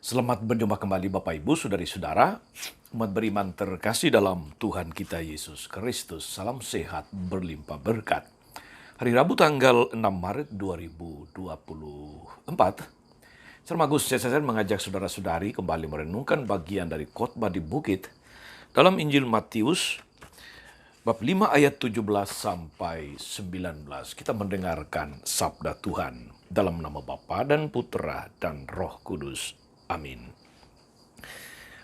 Selamat berjumpa kembali Bapak Ibu, Saudari-saudara, umat beriman terkasih dalam Tuhan kita Yesus Kristus. Salam sehat berlimpah berkat. Hari Rabu tanggal 6 Maret 2024, Sermagus CSSN mengajak saudara-saudari kembali merenungkan bagian dari khotbah di bukit dalam Injil Matius bab 5 ayat 17 sampai 19. Kita mendengarkan sabda Tuhan dalam nama Bapa dan Putra dan Roh Kudus. Amin.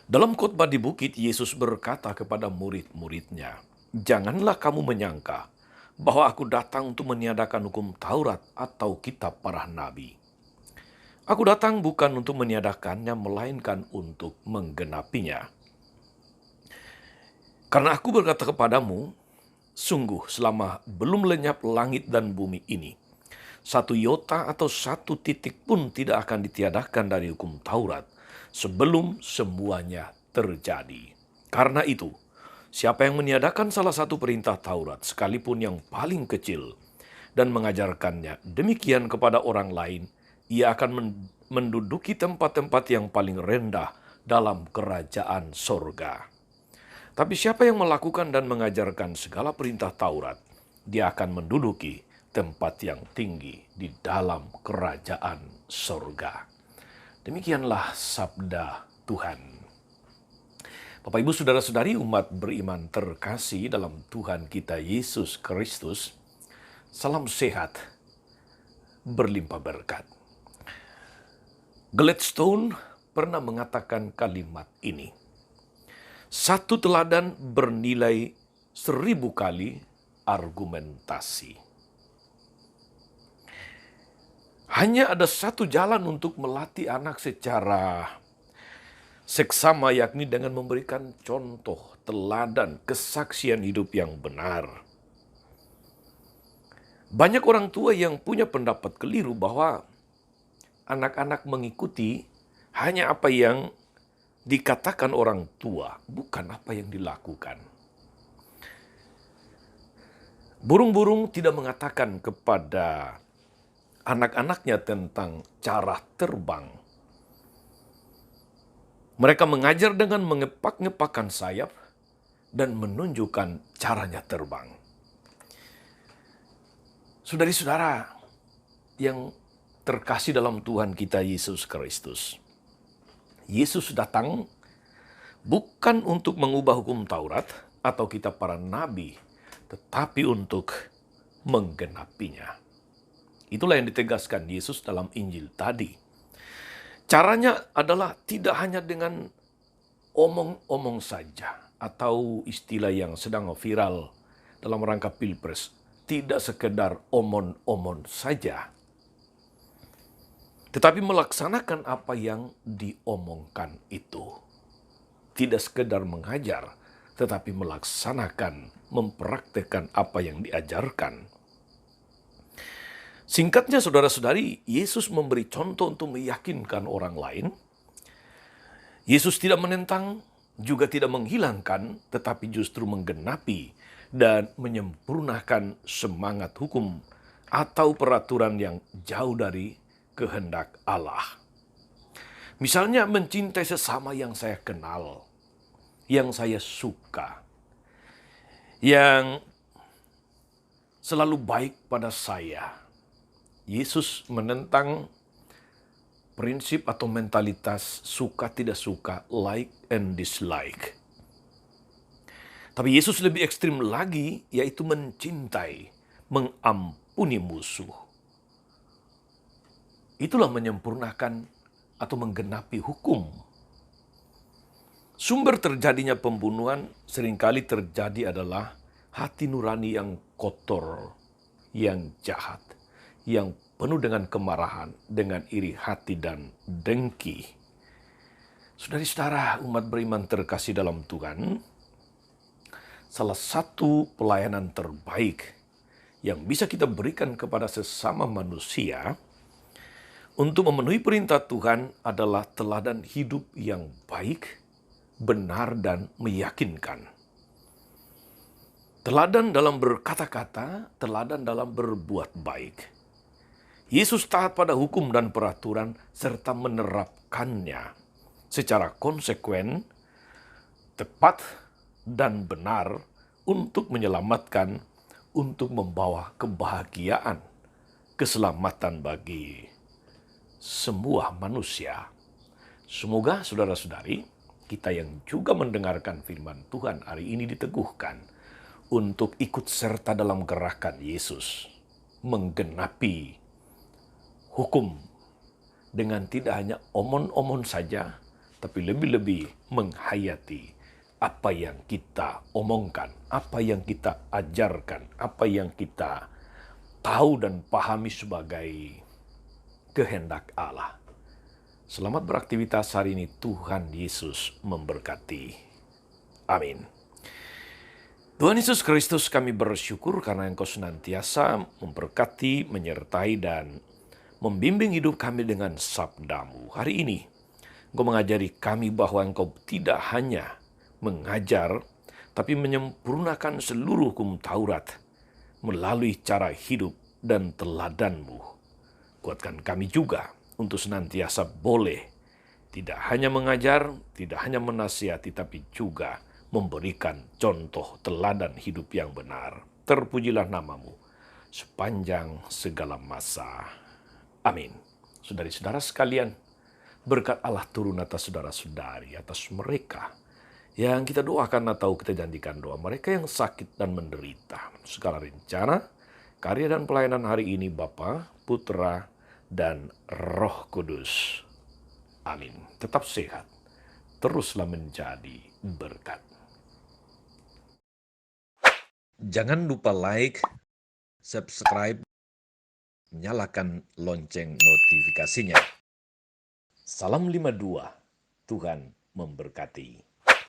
Dalam khotbah di bukit, Yesus berkata kepada murid-muridnya, "Janganlah kamu menyangka bahwa aku datang untuk meniadakan hukum Taurat atau kitab para nabi. Aku datang bukan untuk meniadakannya, melainkan untuk menggenapinya. Karena aku berkata kepadamu, sungguh selama belum lenyap langit dan bumi ini, satu iota atau satu titik pun tidak akan ditiadakan dari hukum Taurat sebelum semuanya terjadi. Karena itu, siapa yang meniadakan salah satu perintah Taurat, sekalipun yang paling kecil, dan mengajarkannya demikian kepada orang lain, ia akan menduduki tempat-tempat yang paling rendah dalam kerajaan sorga. Tapi siapa yang melakukan dan mengajarkan segala perintah Taurat, dia akan menduduki tempat yang tinggi di dalam kerajaan sorga." Demikianlah sabda Tuhan. Bapak Ibu Saudara-saudari umat beriman terkasih dalam Tuhan kita Yesus Kristus, salam sehat berlimpah berkat. Gladstone pernah mengatakan kalimat ini, "Satu teladan bernilai 1000 kali argumentasi." Hanya ada satu jalan untuk melatih anak secara seksama, yakni dengan memberikan contoh, teladan, kesaksian hidup yang benar. Banyak orang tua yang punya pendapat keliru bahwa anak-anak mengikuti hanya apa yang dikatakan orang tua, bukan apa yang dilakukan. Burung-burung tidak mengatakan kepada anak-anaknya tentang cara terbang. Mereka mengajar dengan mengepak-ngepakkan sayap dan menunjukkan caranya terbang. Saudari-saudara yang terkasih dalam Tuhan kita Yesus Kristus, Yesus datang bukan untuk mengubah hukum Taurat atau kitab para nabi, tetapi untuk menggenapinya. Itulah yang ditegaskan Yesus dalam Injil tadi. Caranya adalah tidak hanya dengan omong-omong saja, atau istilah yang sedang viral dalam rangka pilpres, tidak sekedar omong-omong saja, tetapi melaksanakan apa yang diomongkan itu. Tidak sekedar mengajar, tetapi melaksanakan, mempraktekkan apa yang diajarkan. Singkatnya saudara-saudari, Yesus memberi contoh untuk meyakinkan orang lain. Yesus tidak menentang, juga tidak menghilangkan, tetapi justru menggenapi dan menyempurnakan semangat hukum atau peraturan yang jauh dari kehendak Allah. Misalnya mencintai sesama yang saya kenal, yang saya suka, yang selalu baik pada saya. Yesus menentang prinsip atau mentalitas suka tidak suka, like and dislike. Tapi Yesus lebih ekstrim lagi, yaitu mencintai, mengampuni musuh. Itulah menyempurnakan atau menggenapi hukum. Sumber terjadinya pembunuhan seringkali terjadi adalah hati nurani yang kotor, yang jahat, yang penuh dengan kemarahan, dengan iri hati dan dengki. Saudari-saudara umat beriman terkasih dalam Tuhan, salah satu pelayanan terbaik yang bisa kita berikan kepada sesama manusia untuk memenuhi perintah Tuhan adalah teladan hidup yang baik, benar, dan meyakinkan. Teladan dalam berkata-kata, teladan dalam berbuat baik. Yesus taat pada hukum dan peraturan serta menerapkannya. secara konsekuen, tepat, dan benar untuk menyelamatkan, untuk membawa kebahagiaan, keselamatan bagi semua manusia. Semoga saudara-saudari, kita yang juga mendengarkan firman Tuhan hari ini diteguhkan untuk ikut serta dalam gerakan Yesus, menggenapi hukum dengan tidak hanya omon-omon saja, tapi lebih-lebih menghayati apa yang kita omongkan, apa yang kita ajarkan, apa yang kita tahu dan pahami sebagai kehendak Allah. Selamat beraktivitas hari ini. Tuhan Yesus memberkati. Amin. Tuhan Yesus Kristus, kami bersyukur karena Engkau senantiasa memberkati, menyertai, dan membimbing hidup kami dengan sabda-Mu. Hari ini, Engkau mengajari kami bahwa Engkau tidak hanya mengajar, tapi menyempurnakan seluruh hukum Taurat melalui cara hidup dan teladan-Mu. Kuatkan kami juga untuk senantiasa boleh tidak hanya mengajar, tidak hanya menasihati, tapi juga memberikan contoh teladan hidup yang benar. Terpujilah nama-Mu sepanjang segala masa. Amin. Saudari-saudara sekalian, berkat Allah turun atas saudara-saudari, atas mereka yang kita doakan atau kita janjikan doa, mereka yang sakit dan menderita. Segala rencana, karya dan pelayanan hari ini Bapa, Putra, dan Roh Kudus. Amin. Tetap sehat, teruslah menjadi berkat. Jangan lupa like, subscribe, nyalakan lonceng notifikasinya. Salam 52, Tuhan memberkati.